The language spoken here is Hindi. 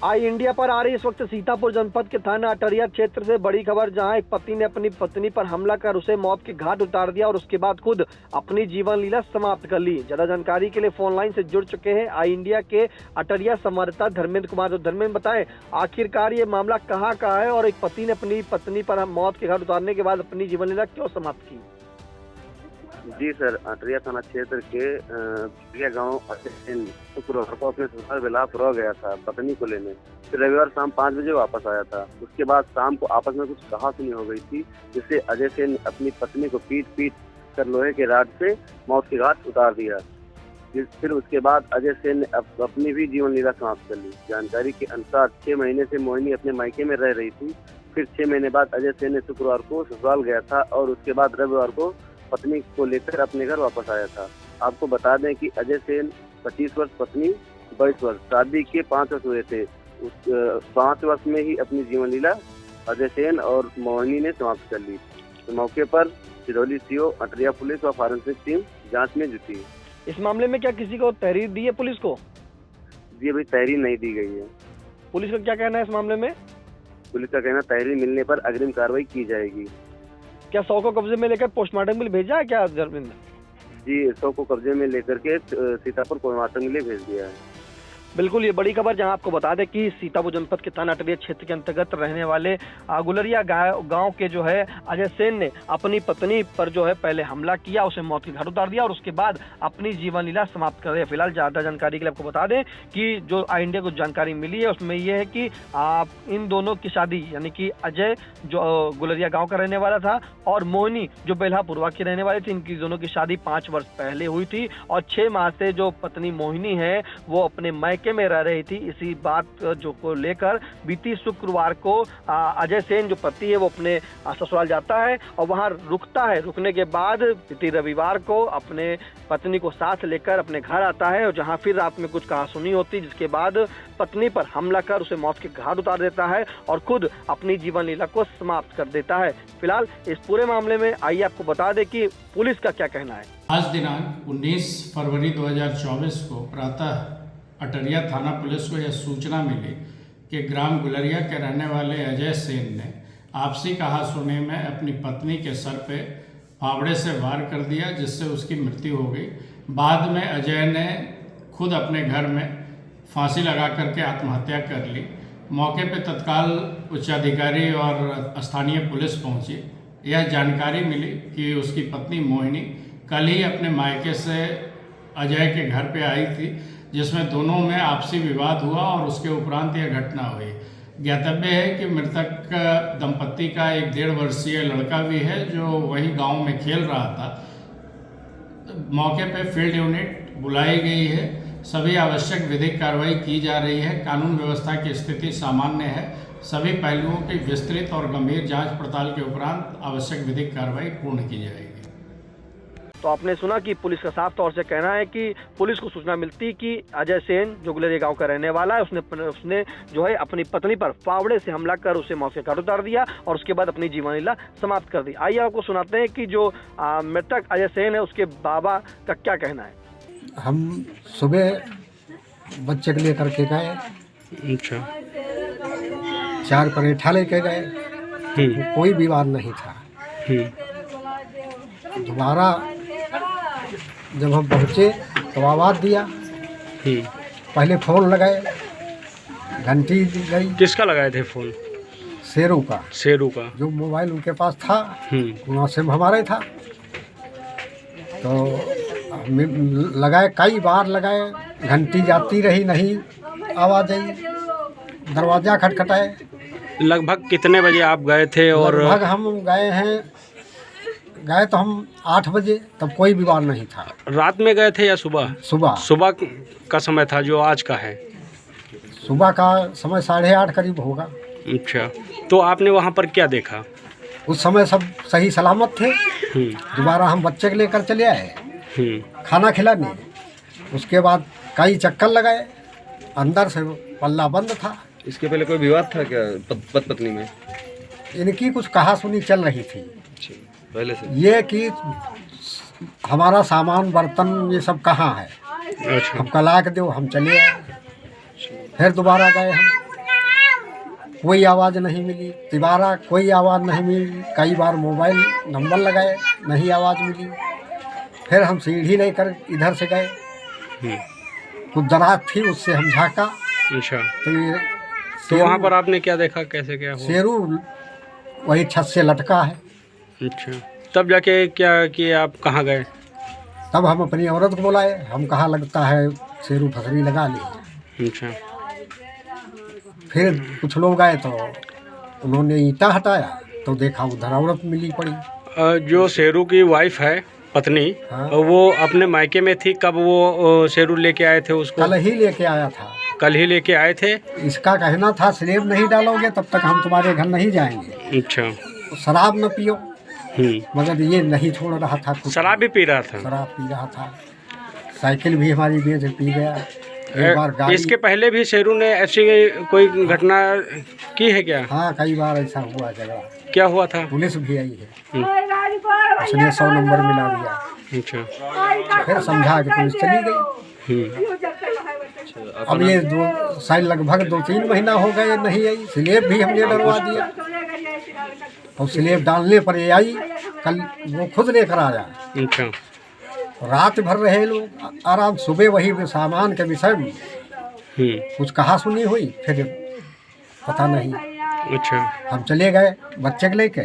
आई इंडिया पर आ रही इस वक्त सीतापुर जनपद के थाना अटरिया क्षेत्र से बड़ी खबर, जहां एक पति ने अपनी पत्नी पर हमला कर उसे मौत के घाट उतार दिया और उसके बाद खुद अपनी जीवन लीला समाप्त कर ली। ज्यादा जानकारी के लिए फोन लाइन से जुड़ चुके हैं आई इंडिया के अटरिया संवाददाता धर्मेंद्र कुमार। तो धर्मेंद्र, बताएं आखिरकार ये मामला कहाँ का है और एक पति ने अपनी पत्नी पर मौत के घाट उतारने के बाद अपनी जीवन लीला क्यों समाप्त की? जी सर, अटरिया थाना क्षेत्र के गांव शुक्रवार को अपने ससुराल बिलासपुर गया था पत्नी को लेने। फिर रविवार शाम 5 बजे वापस आया था। उसके बाद शाम को आपस में कुछ कहासुनी हो गई थी, जिससे अजय सेन अपनी पत्नी को पीट कर लोहे के राड से मौत के घाट उतार दिया। फिर उसके बाद अजय सेन ने अपनी भी जीवन लीला समाप्त कर ली। जानकारी के अनुसार 6 महीने से मोहिनी अपने मायके में रह रही थी। फिर 6 महीने बाद अजय सेन ने शुक्रवार को ससुराल गया था और उसके बाद रविवार को पत्नी को लेकर अपने घर वापस आया था। आपको बता दें कि अजय सेन 25 वर्ष, पत्नी 22 वर्ष, शादी के 5 वर्ष हुए थे। उस 5 वर्ष में ही अपनी जीवन लीला अजय सेन और मोहिनी ने समाप्त कर ली। तो मौके पर सिरौली सीओ, अटरिया पुलिस और फॉरेंसिक टीम जांच में जुटी है। इस मामले में क्या किसी को तहरीर दी है पुलिस को? जी, अभी तहरीर नहीं दी गई है। पुलिस का क्या कहना है इस मामले में? पुलिस का कहना तहरीर मिलने पर अग्रिम कार्रवाई की जाएगी। क्या 100 को कब्जे में लेकर पोस्टमार्टम के लिए भेजा है क्या धर्मेंद्र? जी, 100 को कब्जे में लेकर के सीतापुर पोस्टमार्टम के लिए भेज दिया है। बिल्कुल, ये बड़ी खबर, जहां आपको बता दें कि सीतापुर जनपद के थाना अटरिया क्षेत्र के अंतर्गत रहने वाले गुलरिया गांव के जो है अजय सेन ने अपनी पत्नी पर जो है पहले हमला किया, उसे मौत के घाट उतार दिया और उसके बाद अपनी जीवन लीला समाप्त कर दिया। फिलहाल ज्यादा जानकारी के लिए आपको बता दें कि जो आई इंडिया को जानकारी मिली है उसमें यह है कि इन दोनों की शादी, यानी कि अजय जो गुलरिया गाँव का रहने वाला था और मोहिनी जो बेल्हापुरवा की रहने वाली थी, इनकी दोनों की शादी 5 वर्ष पहले हुई थी और 6 माह से जो पत्नी मोहिनी है वो अपने मायके में रह रही थी। इसी बात जो को लेकर बीती शुक्रवार को अजय सेन जो पति है वो अपने ससुराल जाता है और वहां रुकता है। रुकने के बाद बीती रविवार को अपने पत्नी को साथ लेकर अपने घर आता है और जहां फिर रात में कुछ कहासुनी होती, जिसके बाद पत्नी पर हमला कर उसे मौत के घाट उतार देता है और खुद अपनी जीवन लीला को समाप्त कर देता है। फिलहाल इस पूरे मामले में आइए आपको बता दें कि पुलिस का क्या कहना है। आज दिनांक 19 फरवरी 2024 को प्रातः अटरिया थाना पुलिस को यह सूचना मिली कि ग्राम गुलरिया के रहने वाले अजय सेन ने आपसी कहासुनी में अपनी पत्नी के सर पे फावड़े से वार कर दिया, जिससे उसकी मृत्यु हो गई। बाद में अजय ने खुद अपने घर में फांसी लगा करके आत्महत्या कर ली। मौके पे तत्काल उच्चाधिकारी और स्थानीय पुलिस पहुंची। यह जानकारी मिली कि उसकी पत्नी मोहिनी कल ही अपने मायके से अजय के घर पे आई थी, जिसमें दोनों में आपसी विवाद हुआ और उसके उपरांत यह घटना हुई। ज्ञातव्य है कि मृतक दंपत्ति का एक 1.5 वर्षीय लड़का भी है जो वही गांव में खेल रहा था। मौके पे फील्ड यूनिट बुलाई गई है। सभी आवश्यक विधिक कार्रवाई की जा रही है। कानून व्यवस्था की स्थिति सामान्य है। सभी पहलुओं की विस्तृत और गंभीर जांच पड़ताल के उपरांत आवश्यक विधिक कार्रवाई पूर्ण की जाएगी। तो आपने सुना कि पुलिस का साफ तौर से कहना है कि पुलिस को सूचना मिलती कि अजय सेन जो गुलरिया गांव का रहने वाला है, उसने जो है अपनी पत्नी पर फावड़े से हमला कर उसे मौत के घाट उतार दिया और उसके बाद अपनी जीवन लीला समाप्त कर दी। आइए आपको सुनाते हैं कि जो मृतक अजय सेन है उसके बाबा का क्या कहना है। हम सुबह बच्चे को लेकर के गए। अच्छा। 4 परेठा लेके गए, कोई विवाद नहीं था। दोबारा जब हम पहुँचे तो आवाज़ दिया। पहले फ़ोन लगाए, घंटी गई। किसका लगाए थे फ़ोन? शेरू का। शेरू का जो मोबाइल उनके पास था वहाँ से हमारे था। तो लगाए, कई बार लगाए, घंटी जाती रही, नहीं आवाज़ आई। दरवाज़ा खटखटाए। लगभग कितने बजे आप गए थे? और लगभग हम गए तो हम 8 बजे, तब कोई विवाद नहीं था। रात में गए थे या सुबह? सुबह का समय था जो आज का है? सुबह का समय 8:30 करीब होगा। अच्छा, तो आपने वहाँ पर क्या देखा? उस समय सब सही सलामत थे। दोबारा हम बच्चे को लेकर चले आए, खाना खिलाने। उसके बाद कई चक्कर लगाए, अंदर से पल्ला बंद था। इसके पहले कोई विवाद था क्या पत्नी में? इनकी कुछ कहासुनी चल रही थी पहले से, ये कि हमारा सामान बर्तन ये सब कहाँ है। अच्छा। हम कल ला के दो, हम चले आए। फिर दोबारा गए हम, कोई आवाज़ नहीं मिली। तिबारा कोई आवाज़ नहीं मिली। कई बार मोबाइल नंबर लगाए, नहीं आवाज़ मिली। फिर हम सीढ़ी लेकर इधर से गए, कुछ दरात थी, उससे हम झाँका अच्छा, तो ये तो वहाँ पर आपने क्या देखा, कैसे क्या हुआ? शेरू वही छत से लटका है। अच्छा, तब जाके क्या किया, आप कहाँ गए? तब हम अपनी औरत को बुलाए, हम कहा लगता है शेरू फसरी लगा ली। अच्छा, फिर कुछ लोग आए तो उन्होंने ईंटा हटाया तो देखा उधर औरत मिली पड़ी। जो शेरू की वाइफ है, पत्नी, हाँ। वो अपने मायके में थी। कब वो शेरू लेके आए थे उसको? कल ही लेके आया था। कल ही लेके आए थे। इसका कहना था स्लेब नहीं डालोगे तब तक हम तुम्हारे घर नहीं जाएंगे, अच्छा, तो शराब न पियो। मगर ये नहीं छोड़ रहा था, कुछ शराब भी पी रहा था। शराब पी रहा था। साइकिल भी हमारी बेच पी गया। एक बार गाड़ी, इसके पहले भी शेरू ने ऐसी कोई घटना की है क्या? हाँ कई बार ऐसा हुआ झगड़ा। क्या हुआ था? पुलिस भी आई है, उसने 100 नंबर मिला दिया। अच्छा, फिर समझा कि पुलिस चली गई। अब ये शायद लगभग 2-3 महीना हो गए नहीं आई। स्लेब भी हमने डरवा दिया और स्लेब डालने पर ये आई। कल वो खुद लेकर आया। अच्छा, रात भर रहे लोग आराम, सुबह वही सामान के विषय में कुछ कहा सुनी हुई, फिर पता नहीं। अच्छा, हम चले गए बच्चे को लेके।